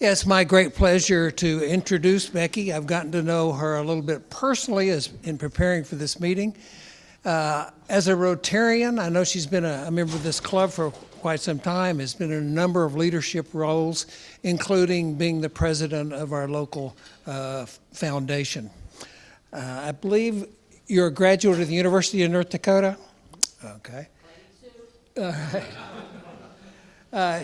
Yeah, it's my great pleasure to introduce Becky. I've gotten to know her a little bit personally in preparing for this meeting. As a Rotarian, I know she's been a member of this club for quite some time, has been in a number of leadership roles, including being the president of our local foundation. I believe you're a graduate of the University of North Dakota? Okay. All right.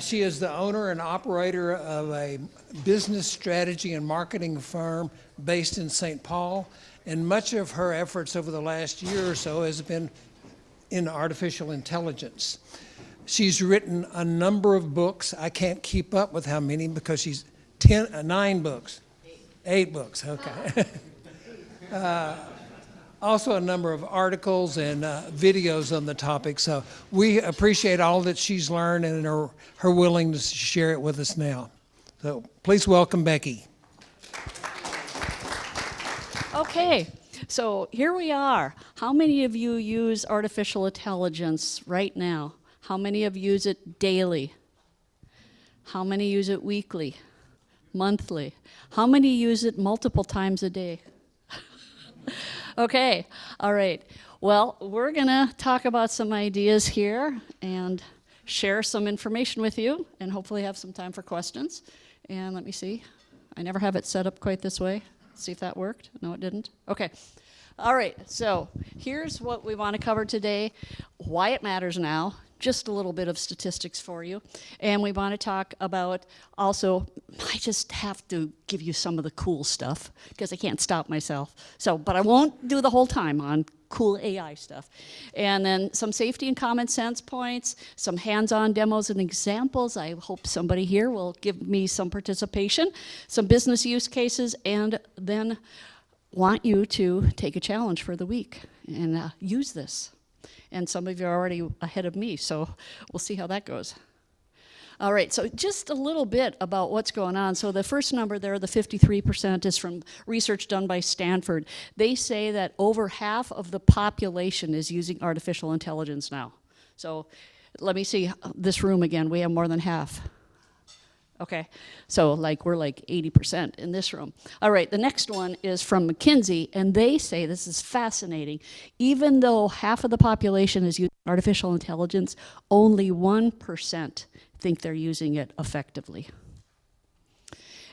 She is the owner and operator of a business strategy and marketing firm based in St. Paul, and much of her efforts over the last year or so has been in artificial intelligence. She's written a number of books. I can't keep up with how many because she's 9 books. 8 books, okay. Also a number of articles and videos on the topic. So we appreciate all that she's learned and her willingness to share it with us now. So please welcome Becky. Okay, so here we are. How many of you use artificial intelligence right now? How many of you use it daily? How many use it weekly, monthly? How many use it multiple times a day? Okay, all right. Well, we're gonna talk about some ideas here and share some information with you and hopefully have some time for questions. And let me see, I never have it set up quite this way. Let's see if that worked. No, it didn't. Okay, all right, so here's what we wanna cover today, why it matters now, just a little bit of statistics for you. And we want to talk about also, I just have to give you some of the cool stuff because I can't stop myself. But I won't do the whole time on cool AI stuff. And then some safety and common sense points, some hands-on demos and examples. I hope somebody here will give me some participation, some business use cases, and then want you to take a challenge for the week and use this. And some of you are already ahead of me, so we'll see how that goes. All right, so just a little bit about what's going on. So the first number there, the 53%, is from research done by Stanford. They say that over half of the population is using artificial intelligence now. So let me see this room again. We have more than half. Okay, so we're like 80% in this room. All right, the next one is from McKinsey, and they say, this is fascinating, even though half of the population is using artificial intelligence, only 1% think they're using it effectively.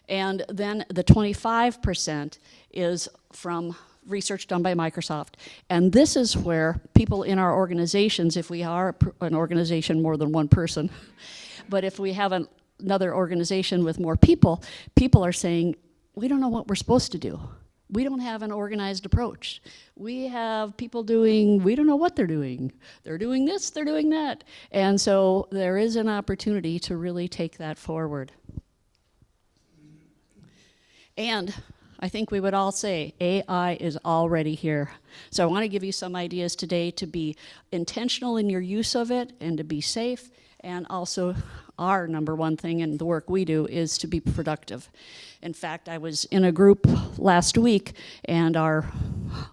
And then the 25% is from research done by Microsoft. And this is where people in our organizations, if we are an organization more than one person, but if we have another organization with more people, people are saying, we don't know what we're supposed to do. We don't have an organized approach. We have people doing, we don't know what they're doing. They're doing this, they're doing that. And so there is an opportunity to really take that forward. And I think we would all say AI is already here. So I want to give you some ideas today to be intentional in your use of it and to be safe. And also, our number one thing in the work we do is to be productive. In fact, I was in a group last week, and our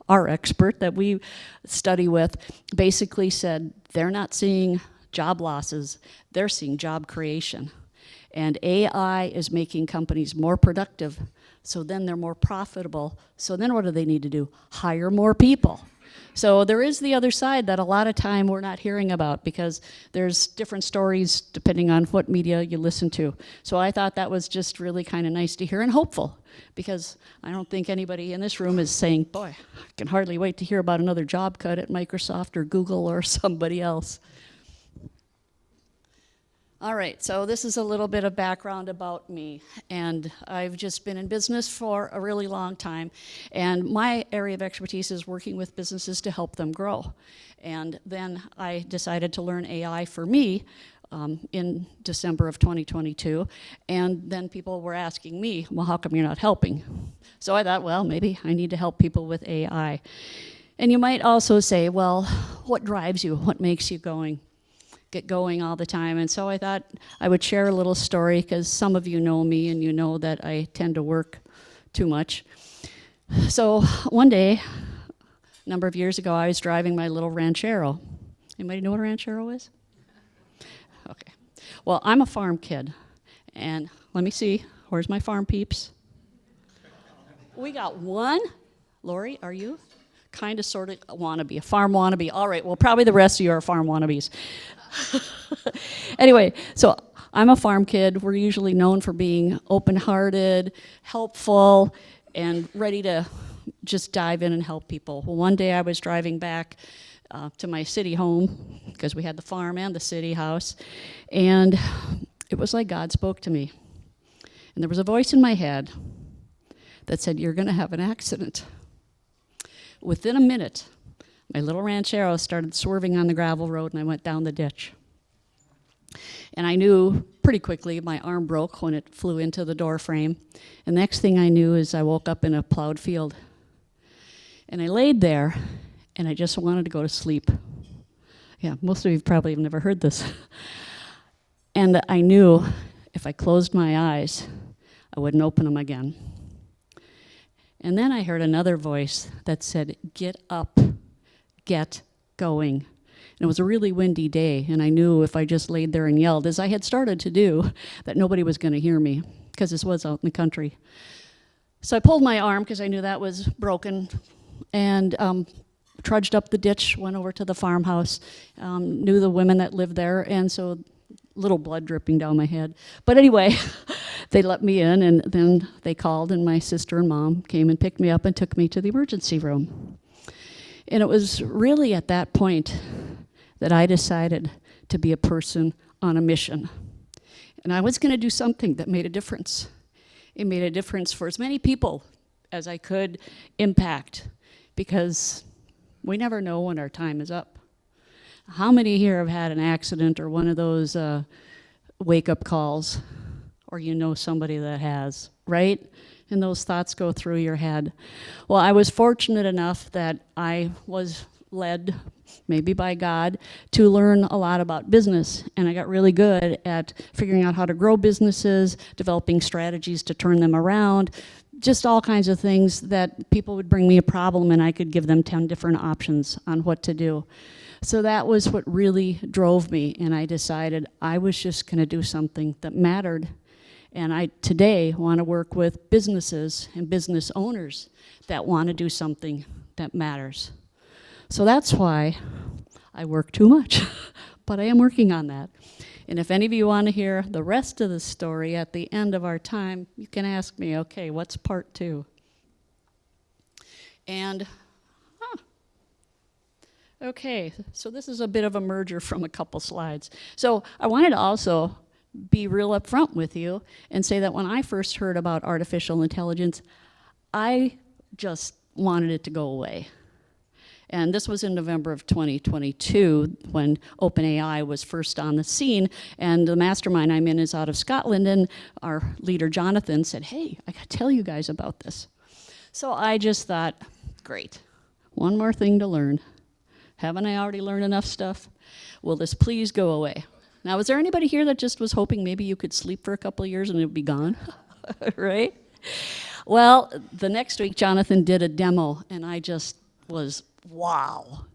expert that we study with basically said they're not seeing job losses, they're seeing job creation. And AI is making companies more productive, so then they're more profitable. So then what do they need to do? Hire more people. So there is the other side that a lot of time we're not hearing about because there's different stories depending on what media you listen to. So I thought that was just really kind of nice to hear and hopeful, because I don't think anybody in this room is saying, boy, I can hardly wait to hear about another job cut at Microsoft or Google or somebody else. All right, so this is a little bit of background about me, and I've just been in business for a really long time, and my area of expertise is working with businesses to help them grow. And then I decided to learn AI for me in December of 2022, and then people were asking me, well, how come you're not helping? So I thought, well, maybe I need to help people with AI. And you might also say, well, what drives you? What makes you get going all the time? And so I thought I would share a little story, because some of you know me and you know that I tend to work too much. So one day, a number of years ago, I was driving my little Ranchero. Anybody know what a Ranchero is? Okay. Well, I'm a farm kid, and let me see. Where's my farm peeps? We got one. Lori, are you? Kind of, sort of, wannabe, a farm wannabe. All right, well, probably the rest of you are farm wannabes. Anyway, so I'm a farm kid. We're usually known for being open-hearted, helpful, and ready to just dive in and help people. Well, one day I was driving back to my city home, because we had the farm and the city house, and it was like God spoke to me. And there was a voice in my head that said, "You're going to have an accident." Within a minute, my little ranchero started swerving on the gravel road, and I went down the ditch. And I knew pretty quickly my arm broke when it flew into the door frame. And the next thing I knew is I woke up in a plowed field. And I laid there, and I just wanted to go to sleep. Yeah, most of you probably have never heard this. And I knew if I closed my eyes, I wouldn't open them again. And then I heard another voice that said, "Get up, get going." And it was a really windy day, and I knew if I just laid there and yelled, as I had started to do, that nobody was going to hear me, because this was out in the country. So I pulled my arm, because I knew that was broken, and trudged up the ditch, went over to the farmhouse, knew the women that lived there, and so little blood dripping down my head. But anyway, they let me in, and then they called, and my sister and mom came and picked me up and took me to the emergency room. And it was really at that point that I decided to be a person on a mission. And I was going to do something that made a difference. It made a difference for as many people as I could impact, because we never know when our time is up. How many here have had an accident or one of those wake-up calls, or you know somebody that has, right? And those thoughts go through your head. Well, I was fortunate enough that I was led, maybe by God, to learn a lot about business. And I got really good at figuring out how to grow businesses, developing strategies to turn them around, just all kinds of things that people would bring me a problem and I could give them 10 different options on what to do. So that was what really drove me, and I decided I was just going to do something that mattered. And I today want to work with businesses and business owners that want to do something that matters. So that's why I work too much, but I am working on that. And if any of you want to hear the rest of the story at the end of our time, you can ask me, okay, what's part 2? And okay, so this is a bit of a merger from a couple slides. So I wanted to also be real upfront with you and say that when I first heard about artificial intelligence, I just wanted it to go away. And this was in November of 2022 when OpenAI was first on the scene, and the mastermind I'm in is out of Scotland, and our leader Jonathan said, "Hey, I gotta tell you guys about this." So I just thought, great, one more thing to learn. Haven't I already learned enough stuff? Will this please go away? Now, is there anybody here that just was hoping maybe you could sleep for a couple of years and it would be gone? Right? Well, the next week, Jonathan did a demo, and I just was, wow,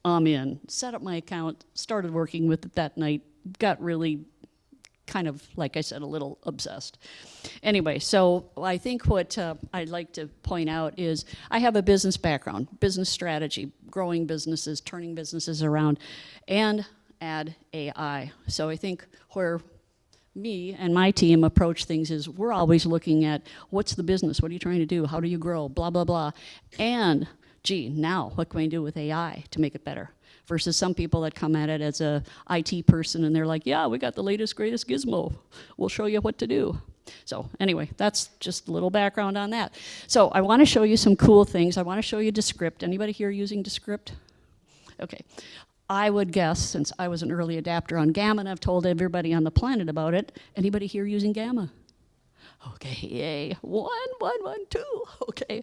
I'm in. Set up my account, started working with it that night, got really kind of, like I said, a little obsessed. Anyway, so I think what I'd like to point out is I have a business background, business strategy, growing businesses, turning businesses around, and add AI. So I think where me and my team approach things is we're always looking at what's the business, what are you trying to do, how do you grow, blah, blah, blah. And, gee, now what can we do with AI to make it better? Versus some people that come at it as a IT person and they're like, yeah, we got the latest, greatest gizmo. We'll show you what to do. So anyway, that's just a little background on that. So I want to show you some cool things. I want to show you Descript. Anybody here using Descript? Okay. I would guess, since I was an early adapter on Gamma and I've told everybody on the planet about it, anybody here using Gamma? Okay, yay. One, two. Okay.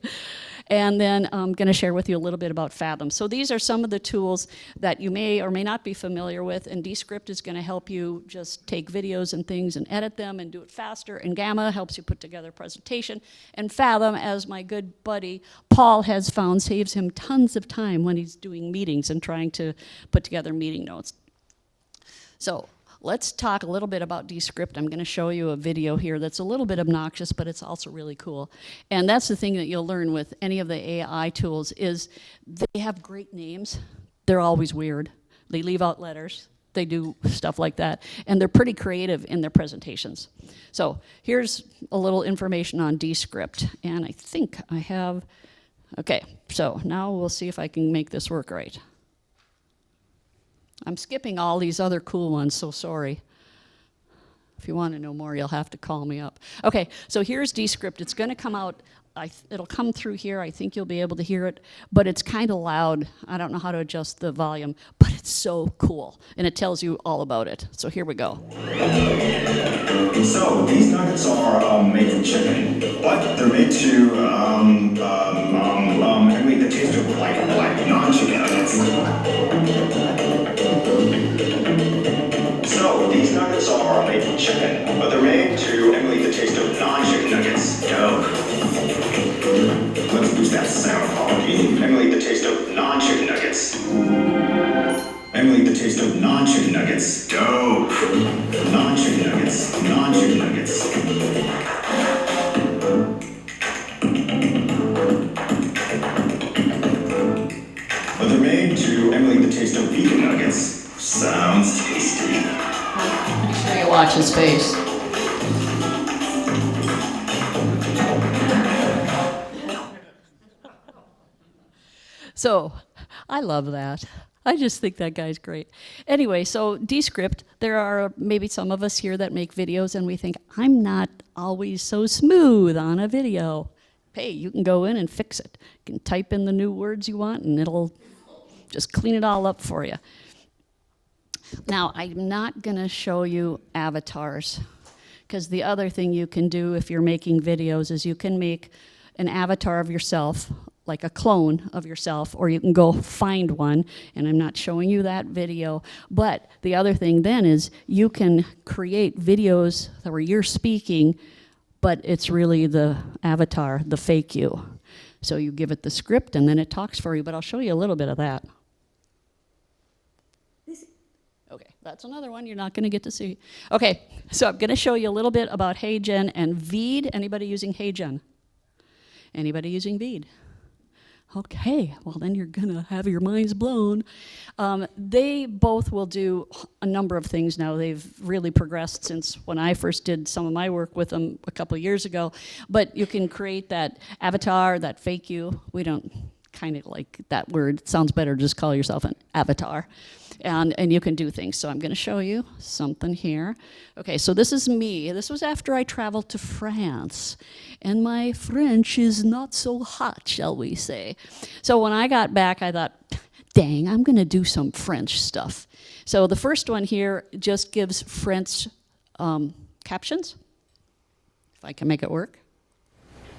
And then I'm going to share with you a little bit about Fathom. So these are some of the tools that you may or may not be familiar with, and Descript is going to help you just take videos and things and edit them and do it faster, and Gamma helps you put together a presentation, and Fathom, as my good buddy Paul has found, saves him tons of time when he's doing meetings and trying to put together meeting notes. So let's talk a little bit about Descript. I'm going to show you a video here that's a little bit obnoxious, but it's also really cool. And that's the thing that you'll learn with any of the AI tools is they have great names. They're always weird. They leave out letters. They do stuff like that. And they're pretty creative in their presentations. So here's a little information on Descript. And I think I have, okay, so now we'll see if I can make this work right. I'm skipping all these other cool ones, so sorry. If you want to know more, you'll have to call me up. Okay, so here's Descript. It's going to come out, it'll come through here. I think you'll be able to hear it, but it's kind of loud. I don't know how to adjust the volume, but it's so cool, and it tells you all about it. So here we go. So these nuggets are made from chicken, but they're made to emulate the taste of like non-chicken nuggets. So these nuggets are made from chicken, but they're made to emulate the taste of non-chicken nuggets. Dope. Let's boost that sound quality. Emulate the taste of non-chicken nuggets. Emulate the taste of non-chicken nuggets. Dope. Non-chicken nuggets. Non-chicken nuggets. But they're made to emulate the taste of vegan nuggets. Sounds tasty. Make sure you watch his face. So, I love that. I just think that guy's great. Anyway, so Descript, there are maybe some of us here that make videos and we think, I'm not always so smooth on a video. Hey, you can go in and fix it. You can type in the new words you want and it'll just clean it all up for you. Now, I'm not going to show you avatars, because the other thing you can do if you're making videos is you can make an avatar of yourself, like a clone of yourself, or you can go find one, and I'm not showing you that video. But the other thing then is you can create videos where you're speaking, but it's really the avatar, the fake you. So you give it the script, and then it talks for you, but I'll show you a little bit of that. Okay, that's another one you're not going to get to see. Okay, so I'm going to show you a little bit about HeyGen and Veed. Anybody using HeyGen? Anybody using Veed? Okay, well then you're going to have your minds blown. They both will do a number of things now. They've really progressed since when I first did some of my work with them a couple of years ago. But you can create that avatar, that fake you. We don't kind of like that word. It sounds better to just call yourself an avatar. And you can do things. So I'm going to show you something here. Okay, so this is me. This was after I traveled to France. And my French is not so hot, shall we say. So when I got back, I thought, dang, I'm going to do some French stuff. So the first one here just gives French captions, if I can make it work.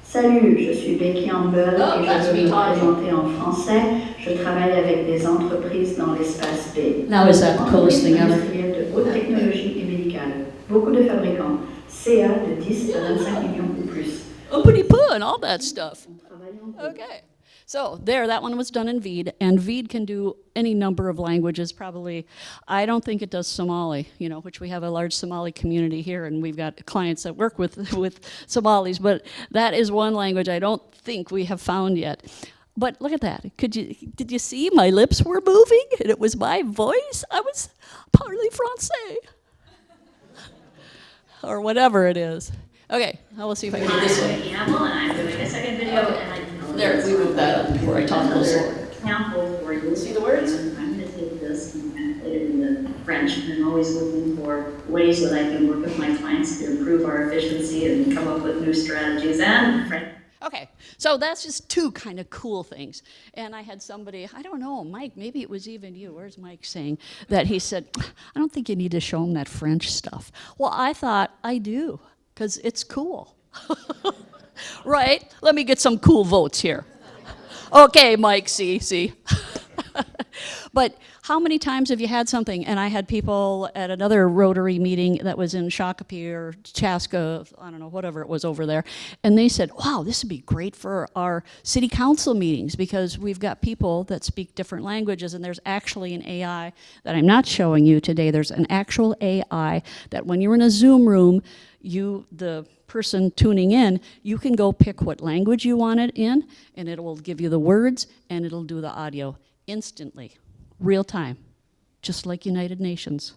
Salut, je suis Becky Amble et that's je veux me me talking. présenter en français. Je travaille avec des entreprises dans l'espace B. Now is that the coolest thing ever? Industrielles de haute technologie et médicale. Beaucoup de fabricants. CA de 10 à 25 millions ou plus. Oopity poo and all that stuff. On travaille en groupe. Okay. So there, that one was done in Veed, and Veed can do any number of languages, probably. I don't think it does Somali, which we have a large Somali community here, and we've got clients that work with Somalis, but that is one language I don't think we have found yet. But look at that. Did you see my lips were moving, and it was my voice? I was parler français. Or whatever it is. Okay, now we'll see if I can do this one. I'm Becky Amble, and I'm doing a second video, and I There, we moved that up before I talked a little slower. example for you. See the words? And I'm going to take this and translate it into French. I'm always looking for ways that I can work with my clients to improve our efficiency and come up with new strategies and French. Okay, so that's just two kind of cool things. And I had somebody, I don't know, Mike, maybe it was even you, where's Mike saying, that he said, I don't think you need to show him that French stuff. Well, I thought, I do, because it's cool. Right? Let me get some cool votes here. Okay, Mike, see. But how many times have you had something? And I had people at another Rotary meeting that was in Shakopee or Chaska, I don't know, whatever it was over there, and they said, wow, this would be great for our city council meetings because we've got people that speak different languages, and there's actually an AI that I'm not showing you today. There's an actual AI that when you're in a Zoom room, the person tuning in, you can go pick what language you want it in, and it will give you the words, and it'll do the audio instantly, real time, just like United Nations,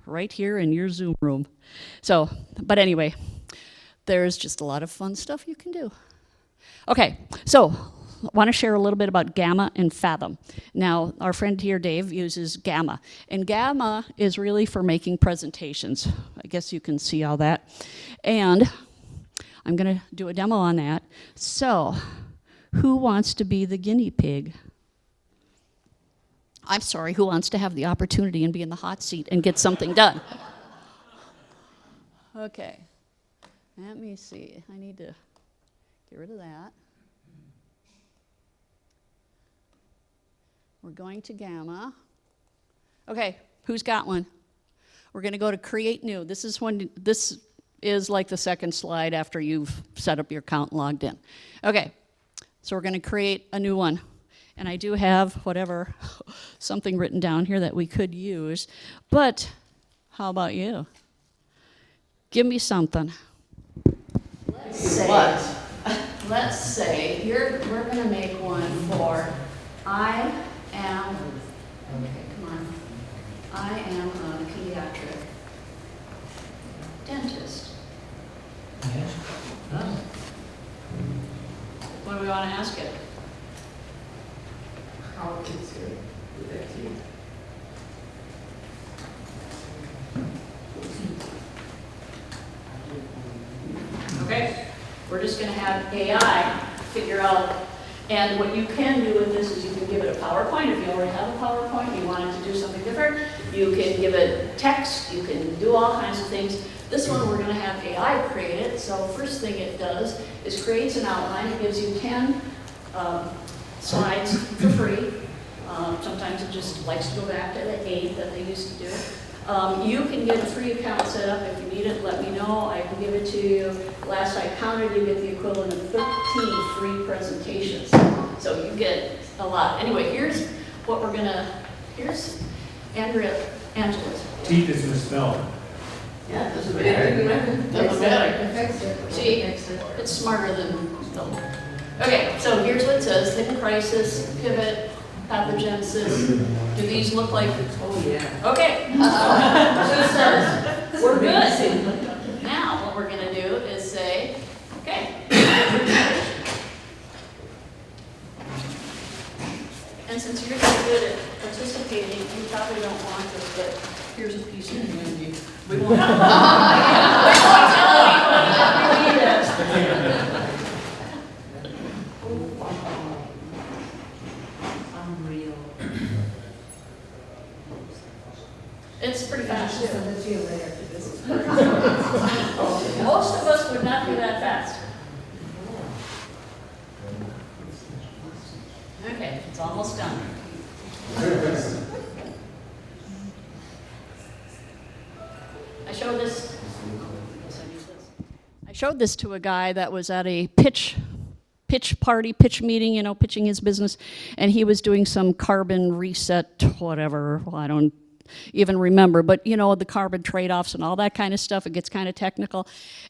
right here in your Zoom room. So, but anyway, there's just a lot of fun stuff you can do. Okay, so I want to share a little bit about Gamma and Fathom. Now, our friend here, Dave, uses Gamma. And Gamma is really for making presentations. I guess you can see all that. And I'm going to do a demo on that. So, who wants to be the guinea pig? I'm sorry, who wants to have the opportunity and be in the hot seat and get something done? Okay, let me see. I need to get rid of that. We're going to Gamma. Okay, who's got one? We're going to go to Create New. This is like the second slide after you've set up your account and logged in. Okay, so we're going to create a new one. And I do have something written down here that we could use. But how about you? Give me something. Let's say we're going to make one for I am a pediatric dentist. What do we want to ask it? How kids are with their teeth. Okay, we're just going to have AI figure out, and what you can do with this is you can give it a PowerPoint. If you already have a PowerPoint, you want it to do something different, you can give it text, you can do all kinds of things. This one we're going to have AI create it, so first thing it does is creates an outline. It gives you 10 slides for free. Sometimes it just likes to go back to the 8 that they used to do. You can get a free account set up. If you need it, let me know. I can give it to you. Last I counted, you get the equivalent of 13 free presentations. So you get a lot. Anyway, here's what we're gonna, here's Angela's. Teeth is misspelled. Yeah, it doesn't matter. Doesn't matter. See, it's smarter than spelled. Okay, so here's what it says: hidden crisis, pivot, pathogenesis. Do these look like? Oh, yeah. Okay. So it says we're good. Now what we're going to do is say, okay. And since you're so good at participating, you probably don't want this, but here's a piece of candy. We won't tell anybody that we need it. It's pretty fast. Most of us would not do that fast. Okay, it's almost done. I showed this to a guy that was at a pitch meeting, you know, pitching his business, and he was doing some carbon reset, whatever, well, I don't even remember, but you know, the carbon trade-offs and all that kind of stuff, it gets kind of technical.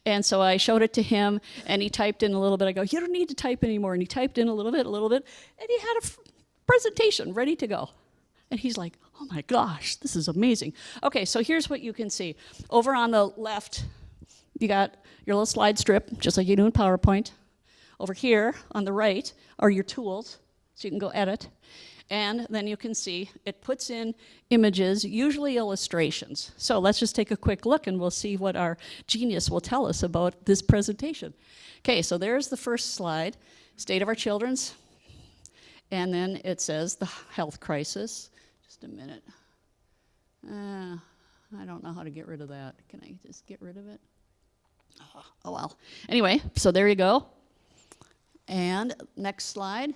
And so I showed it to him, and he typed in a little bit. I go, you don't need to type anymore. And he typed in a little bit, and he had a presentation ready to go. And he's like, oh my gosh, this is amazing. Okay, so here's what you can see. Over on the left, you got your little slide strip, just like you do in PowerPoint. Over here on the right are your tools, so you can go edit. And then you can see it puts in images, usually illustrations. So let's just take a quick look and we'll see what our genius will tell us about this presentation. Okay, so there's the first slide, state of our children's. And then it says the health crisis. Just a minute. I don't know how to get rid of that. Can I just get rid of it? Oh well. Anyway, so there you go. And next slide.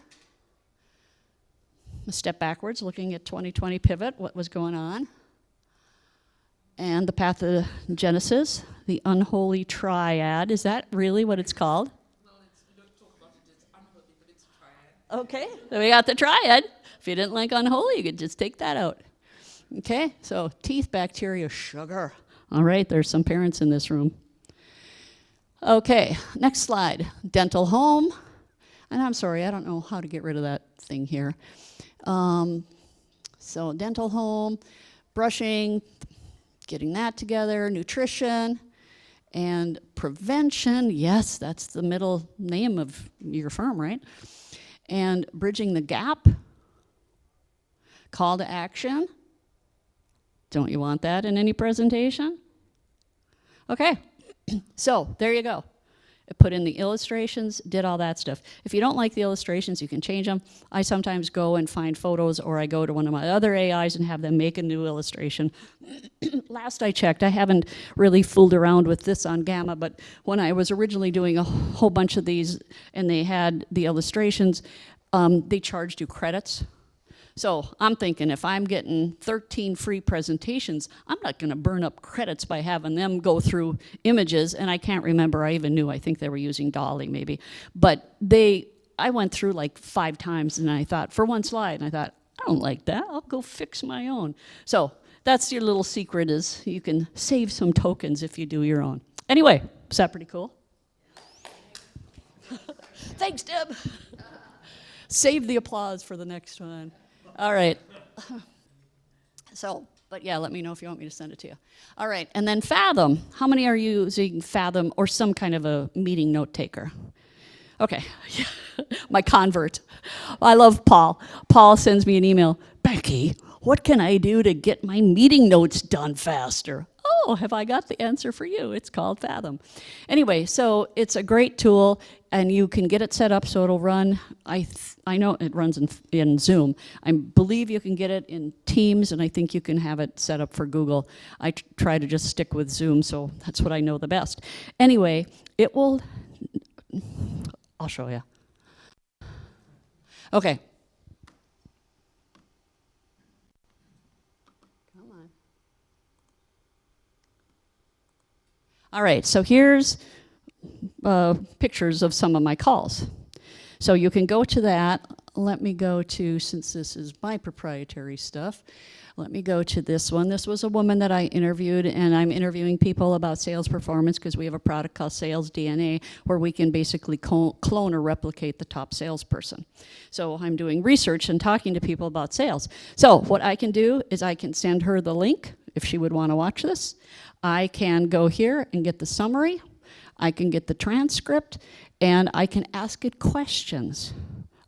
a step backwards, looking at 2020 pivot, what was going on. And the pathogenesis, the unholy triad. Is that really what it's called? Well, we don't talk about it as unholy, but it's a triad. Okay, so we got the triad. If you didn't like unholy, you could just take that out. Okay, so teeth, bacteria, sugar. All right, there's some parents in this room. Okay, next slide. Dental home. And I'm sorry, I don't know how to get rid of that thing here. So dental home, brushing, getting that together, nutrition, and prevention. Yes, that's the middle name of your firm, right? And bridging the gap. Call to action. Don't you want that in any presentation? Okay, so there you go. I put in the illustrations, did all that stuff. If you don't like the illustrations, you can change them. I sometimes go and find photos, or I go to one of my other AIs and have them make a new illustration. Last I checked, I haven't really fooled around with this on Gamma, but when I was originally doing a whole bunch of these and they had the illustrations, they charged you credits. So I'm thinking if I'm getting 13 free presentations, I'm not going to burn up credits by having them go through images, and I can't remember, I even knew, I think they were using Dolly maybe. But I went through like 5 times, and I thought, for one slide, and I thought, I don't like that, I'll go fix my own. So that's your little secret, is you can save some tokens if you do your own. Anyway, is that pretty cool? Thanks, Deb. Save the applause for the next one. All right. So, but yeah, let me know if you want me to send it to you. All right, and then Fathom. How many are using Fathom or some kind of a meeting note taker? Okay, my convert. I love Paul. Paul sends me an email. Becky, what can I do to get my meeting notes done faster? Oh, have I got the answer for you? It's called Fathom. Anyway, so it's a great tool, and you can get it set up so it'll run. I know it runs in Zoom. I believe you can get it in Teams, and I think you can have it set up for Google. I try to just stick with Zoom, so that's what I know the best. Anyway, it will, I'll show you. Okay. Come on. All right, so here's pictures of some of my calls. So you can go to that. Let me go to, since this is my proprietary stuff, let me go to this one. This was a woman that I interviewed, and I'm interviewing people about sales performance because we have a product called Sales DNA where we can basically clone or replicate the top salesperson. So I'm doing research and talking to people about sales. So what I can do is I can send her the link if she would want to watch this. I can go here and get the summary. I can get the transcript, and I can ask it questions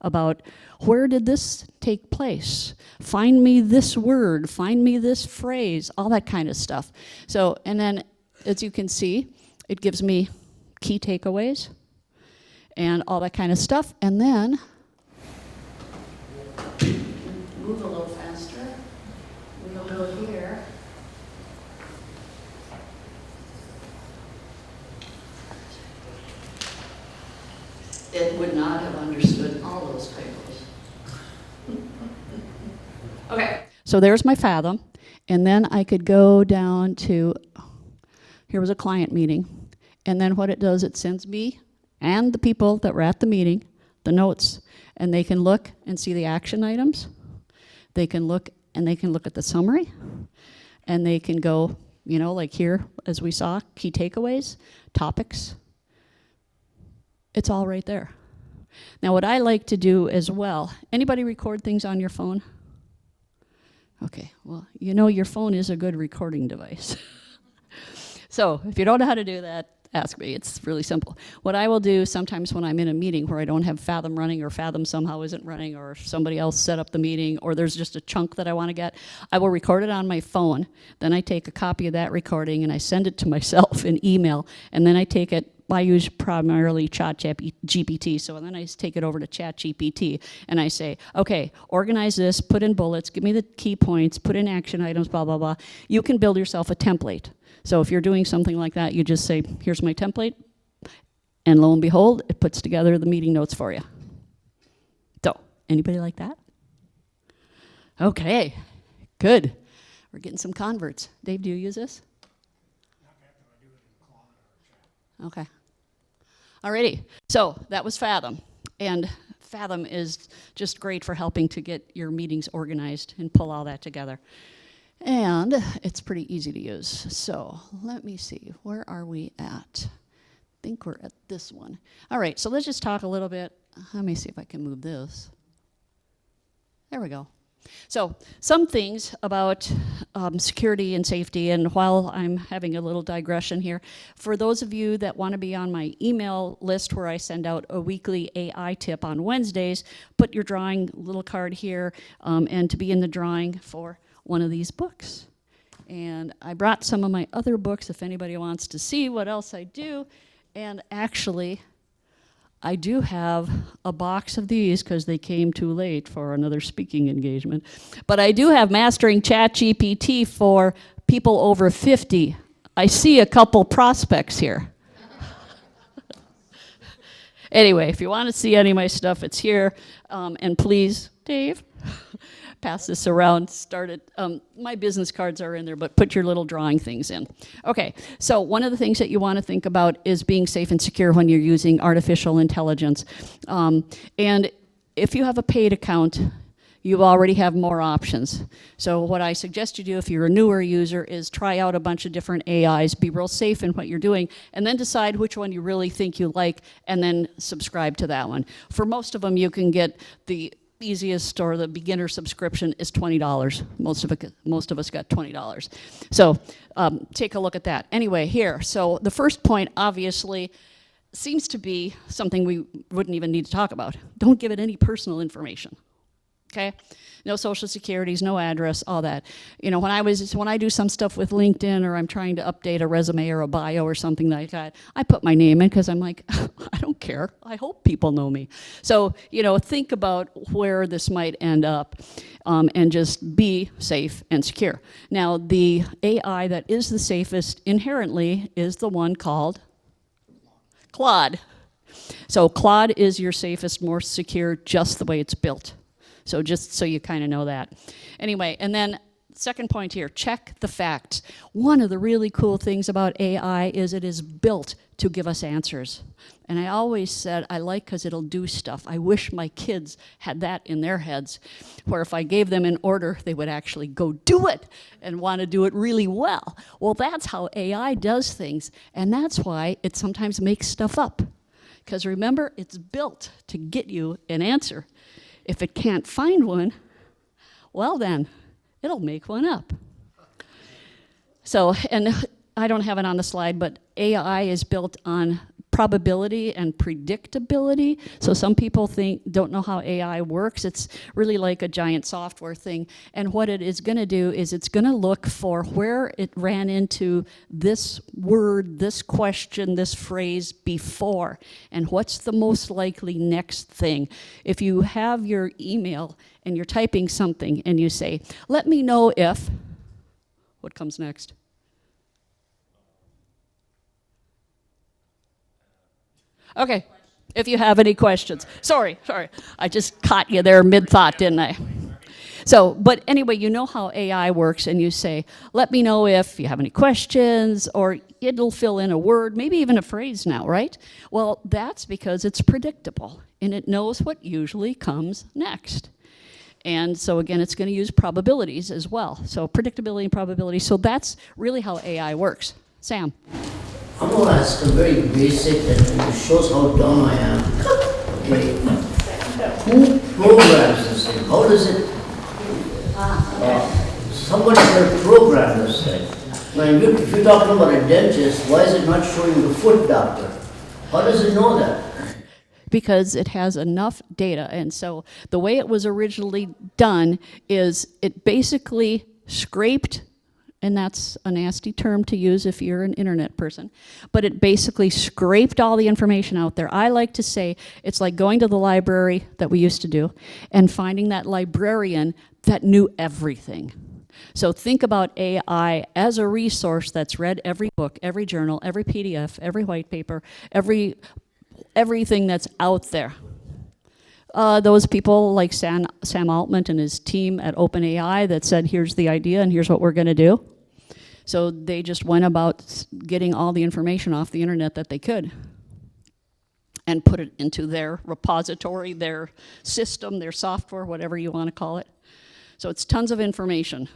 about where did this take place? Find me this word, find me this phrase, all that kind of stuff. So, and then as you can see, it gives me key takeaways and all that kind of stuff. And then, move a little faster. We'll go here. It would not have understood all those typos. Okay, so there's my Fathom, and then I could go down to, here was a client meeting, and then what it does, it sends me and the people that were at the meeting the notes, and they can look and see the action items. They can look, and they can look at the summary, and they can go, you know, like here, as we saw, key takeaways, topics. It's all right there. Now, what I like to do as well, anybody record things on your phone? Okay, well, you know your phone is a good recording device. So if you don't know how to do that, ask me. It's really simple. What I will do sometimes when I'm in a meeting where I don't have Fathom running, or Fathom somehow isn't running, or somebody else set up the meeting, or there's just a chunk that I want to get, I will record it on my phone. Then I take a copy of that recording and I send it to myself in email, and then I take it. I use primarily ChatGPT, so then I take it over to ChatGPT and I say, okay, organize this, put in bullets, give me the key points, put in action items, blah, blah, blah. You can build yourself a template. So if you're doing something like that, you just say, here's my template, and lo and behold, it puts together the meeting notes for you. So, anybody like that? Okay, good. We're getting some converts. Dave, do you use this? Okay. Alrighty. So that was Fathom. And Fathom is just great for helping to get your meetings organized and pull all that together. And it's pretty easy to use. So let me see, where are we at? I think we're at this one. All right, so let's just talk a little bit. Let me see if I can move this. There we go. So some things about security and safety, and while I'm having a little digression here, for those of you that want to be on my email list where I send out a weekly AI tip on Wednesdays, put your drawing little card here and to be in the drawing for one of these books. And I brought some of my other books if anybody wants to see what else I do. And actually, I do have a box of these because they came too late for another speaking engagement. But I do have Mastering ChatGPT for people over 50. I see a couple prospects here. Anyway, if you want to see any of my stuff, it's here. And please, Dave, pass this around. My business cards are in there, but put your little drawing things in. Okay, so one of the things that you want to think about is being safe and secure when you're using artificial intelligence. And if you have a paid account, you already have more options. So what I suggest you do if you're a newer user is try out a bunch of different AIs, be real safe in what you're doing, and then decide which one you really think you like, and then subscribe to that one. For most of them, you can get the easiest, or the beginner subscription is $20. Most of us got $20. So take a look at that. Anyway, here, so the first point obviously seems to be something we wouldn't even need to talk about. Don't give it any personal information. Okay? No social securities, no address, all that. You know, when I do some stuff with LinkedIn, or I'm trying to update a resume or a bio or something like that, I put my name in because I'm like, I don't care. I hope people know me. So, you know, think about where this might end up and just be safe and secure. Now, the AI that is the safest inherently is the one called Claude. So Claude is your safest, more secure, just the way it's built. So just so you kind of know that. Anyway, and then second point here, check the facts. One of the really cool things about AI is it is built to give us answers. And I always said I like because it'll do stuff. I wish my kids had that in their heads, where if I gave them an order, they would actually go do it and want to do it really well. Well, that's how AI does things, and that's why it sometimes makes stuff up. Because remember, it's built to get you an answer. If it can't find one, well then, it'll make one up. So, and I don't have it on the slide, but AI is built on probability and predictability. So some people don't know how AI works. It's really like a giant software thing. And what it is going to do is it's going to look for where it ran into this word, this question, this phrase before, and what's the most likely next thing. If you have your email and you're typing something and you say, let me know if, what comes next? Okay, if you have any questions. Sorry, I just caught you there mid-thought, didn't I? So, but anyway, you know how AI works, and you say, let me know if you have any questions, or it'll fill in a word, maybe even a phrase now, right? Well, that's because it's predictable, and it knows what usually comes next. And so again, it's going to use probabilities as well. So predictability and probability. So that's really how AI works. Sam. I'm going to ask a very basic, and it shows how dumb I am. Okay. Who programs this thing? How does it? Somebody can program this thing. When if you're talking about a dentist, why is it not showing the foot doctor? How does it know that? Because it has enough data. And so the way it was originally done is it basically scraped, and that's a nasty term to use if you're an internet person, but it basically scraped all the information out there. I like to say it's like going to the library that we used to do and finding that librarian that knew everything. So think about AI as a resource that's read every book, every journal, every PDF, every white paper, everything that's out there. Those people like Sam Altman and his team at OpenAI that said, here's the idea and here's what we're going to do. So they just went about getting all the information off the internet that they could and put it into their repository, their system, their software, whatever you want to call it. So it's tons of information.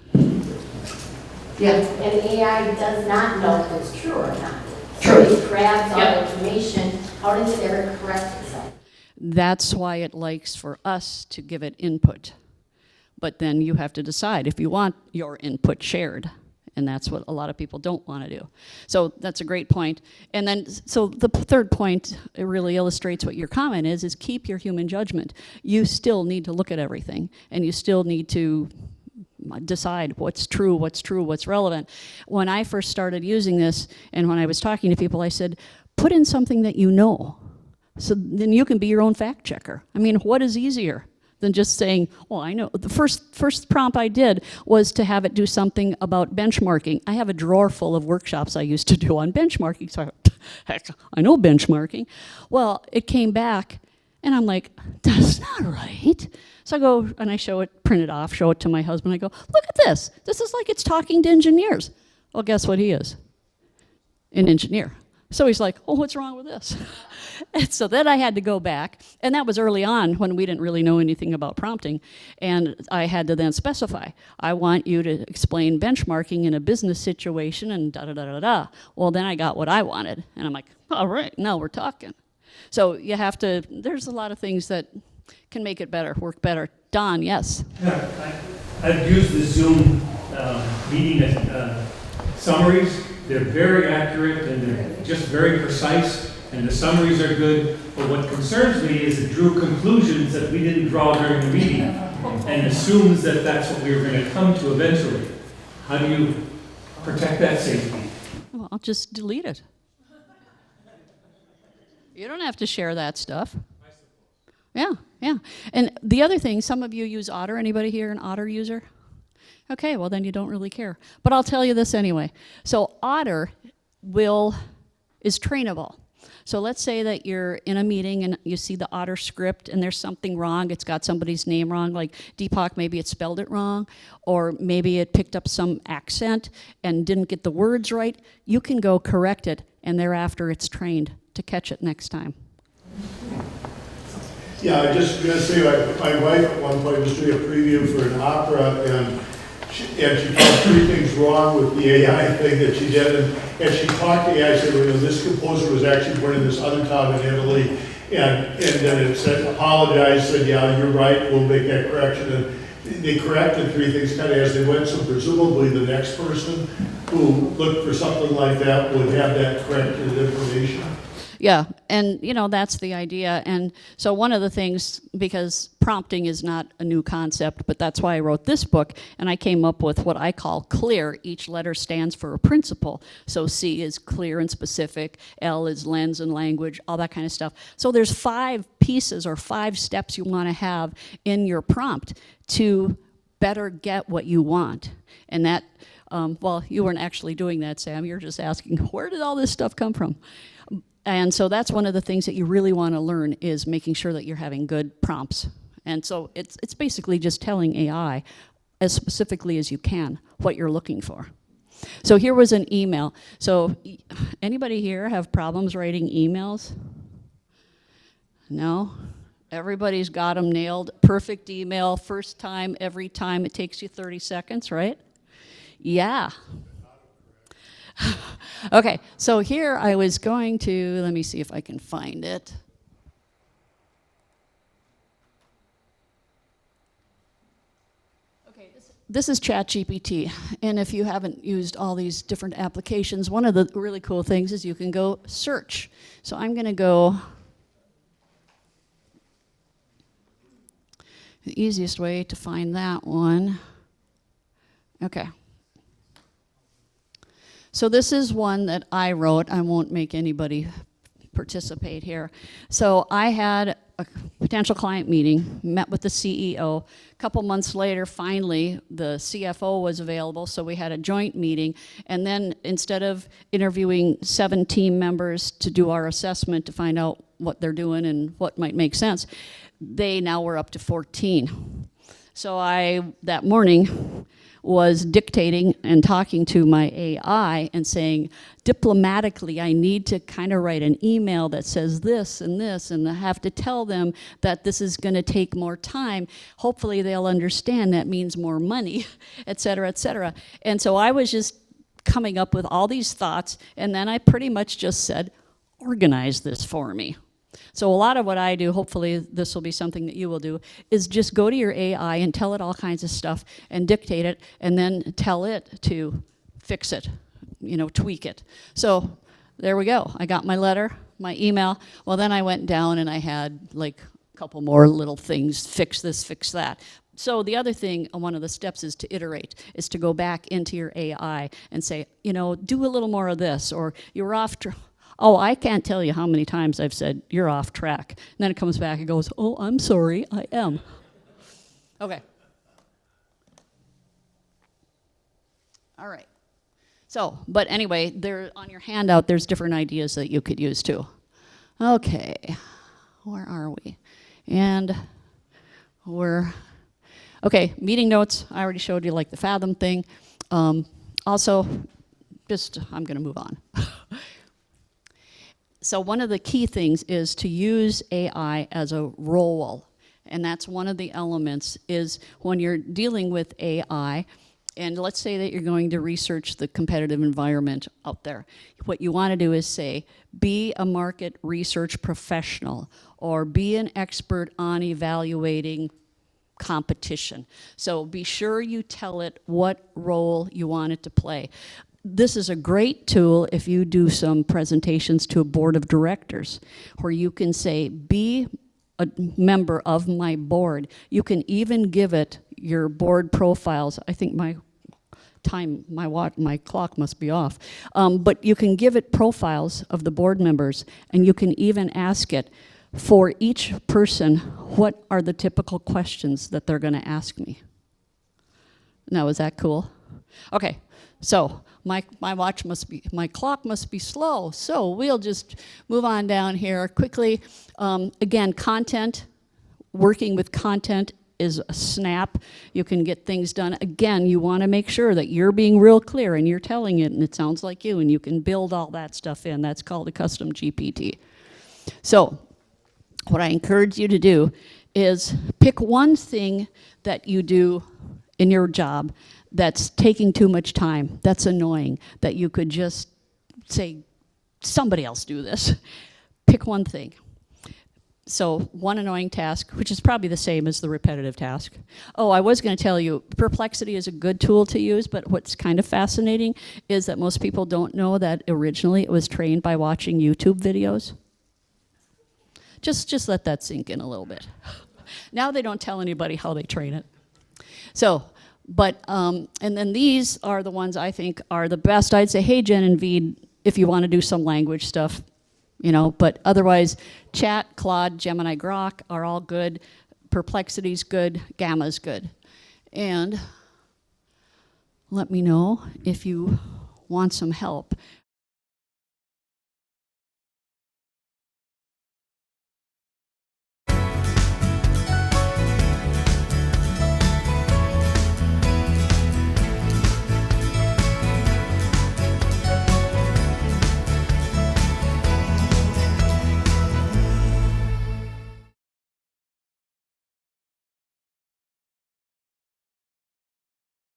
Yeah. And AI does not know if it's true or not. True. So it grabs all Yep. the information. How does it ever correct itself? That's why it likes for us to give it input. But then you have to decide if you want your input shared. And that's what a lot of people don't want to do. So that's a great point. And then, so the third point, it really illustrates what your comment is keep your human judgment. You still need to look at everything, and you still need to decide what's true, what's relevant. When I first started using this, and when I was talking to people, I said, put in something that you know. So then you can be your own fact checker. I mean, what is easier than just saying, well, I know. The first prompt I did was to have it do something about benchmarking. I have a drawer full of workshops I used to do on benchmarking, so heck, I know benchmarking. Well, it came back, and I'm like, that's not right. So I go, and I show it, print it off, show it to my husband. I go, look at this. This is like it's talking to engineers. Well, guess what he is? An engineer. So he's like, oh, what's wrong with this? And so then I had to go back, and that was early on when we didn't really know anything about prompting, and I had to then specify, I want you to explain benchmarking in a business situation and da-da-da-da-da. Well, then I got what I wanted, and I'm like, all right, now we're talking. So you have to, there's a lot of things that can make it better, work better. Don, yes? Yeah, I've used the Zoom meeting summaries. They're very accurate and they're just very precise, and the summaries are good. But what concerns me is it drew conclusions that we didn't draw during the meeting and assumes that that's what we were going to come to eventually. How do you protect that safety? Well, I'll just delete it. You don't have to share that stuff. Yeah, yeah. And the other thing, some of you use Otter. Anybody here an Otter user? Okay, well then you don't really care. But I'll tell you this anyway. So Otter is trainable. So let's say that you're in a meeting and you see the Otter script and there's something wrong. It's got somebody's name wrong, like Deepak, maybe it spelled it wrong, or maybe it picked up some accent and didn't get the words right. You can go correct it, and thereafter it's trained to catch it next time. Yeah, I just going to say, my wife at one point was doing a preview for an opera, and she found 3 things wrong with the AI thing that she did, and she talked to AI, said, well, this composer was actually born in this other town in Italy, and then it said, apologized, said, yeah, you're right, we'll make that correction, and they corrected 3 things kind of as they went, so presumably the next person who looked for something like that would have that corrected information. Yeah, and that's the idea. And so one of the things, because prompting is not a new concept, but that's why I wrote this book, and I came up with what I call CLEAR. Each letter stands for a principle. So C is clear and specific, L is lens and language, all that kind of stuff. So there's 5 pieces or 5 steps you want to have in your prompt to better get what you want. And that, well, you weren't actually doing that, Sam. You're just asking, where did all this stuff come from? And so that's one of the things that you really want to learn, is making sure that you're having good prompts. And so it's basically just telling AI as specifically as you can what you're looking for. So here was an email. So anybody here have problems writing emails? No? Everybody's got them nailed. Perfect email, first time, every time. It takes you 30 seconds, right? Yeah. Okay, so here I was going to, let me see if I can find it. Okay, this is ChatGPT, and if you haven't used all these different applications, one of the really cool things is you can go search. So I'm going to go, the easiest way to find that one. Okay. So this is one that I wrote. I won't make anybody participate here. So I had a potential client meeting, met with the CEO. A couple months later, finally, the CFO was available, so we had a joint meeting. And then instead of interviewing 7 team members to do our assessment to find out what they're doing and what might make sense, they now were up to 14. So I, that morning, was dictating and talking to my AI and saying, diplomatically, I need to kind of write an email that says this, and I have to tell them that this is going to take more time. Hopefully they'll understand that means more money, et cetera, et cetera. And so I was just coming up with all these thoughts, and then I pretty much just said, organize this for me. So a lot of what I do, hopefully this will be something that you will do, is just go to your AI and tell it all kinds of stuff and dictate it, and then tell it to fix it, you know, tweak it. So there we go. I got my letter, my email. Well, then I went down and I had like a couple more little things, fix this, fix that. So the other thing, one of the steps is to iterate, is to go back into your AI and say, you know, do a little more of this, or you're off oh, I can't tell you how many times I've said, you're off track. And then it comes back and goes, oh, I'm sorry, I am. Okay. All right. So, but anyway, there on your handout, there's different ideas that you could use too. Okay, where are we? And okay, meeting notes. I already showed you like the Fathom thing. Also, I'm gonna move on. So one of the key things is to use AI as a role. And that's one of the elements is when you're dealing with AI, and let's say that you're going to research the competitive environment out there. What you want to do is say, be a market research professional, or be an expert on evaluating competition. So be sure you tell it what role you want it to play. This is a great tool if you do some presentations to a board of directors, where you can say, be a member of my board. You can even give it your board profiles. I think my clock must be off. But you can give it profiles of the board members, and you can even ask it, for each person, what are the typical questions that they're gonna ask me? Now, is that cool? Okay, so my clock must be slow, so we'll just move on down here quickly. Again, content, working with content is a snap. You can get things done. Again, you want to make sure that you're being real clear and you're telling it and it sounds like you, and you can build all that stuff in. That's called a custom GPT. So what I encourage you to do is pick one thing that you do in your job that's taking too much time, that's annoying, that you could just say, somebody else do this. Pick one thing. So one annoying task, which is probably the same as the repetitive task. Oh, I was going to tell you, Perplexity is a good tool to use, but what's kind of fascinating is that most people don't know that originally it was trained by watching YouTube videos. Just let that sink in a little bit. Now they don't tell anybody how they train it. So, but, and then these are the ones I think are the best. I'd say, hey, Jen and Veed, if you want to do some language stuff, you know, but otherwise, Chat, Claude, Gemini, Grok are all good. Perplexity's good, Gamma's good. And let me know if you want some help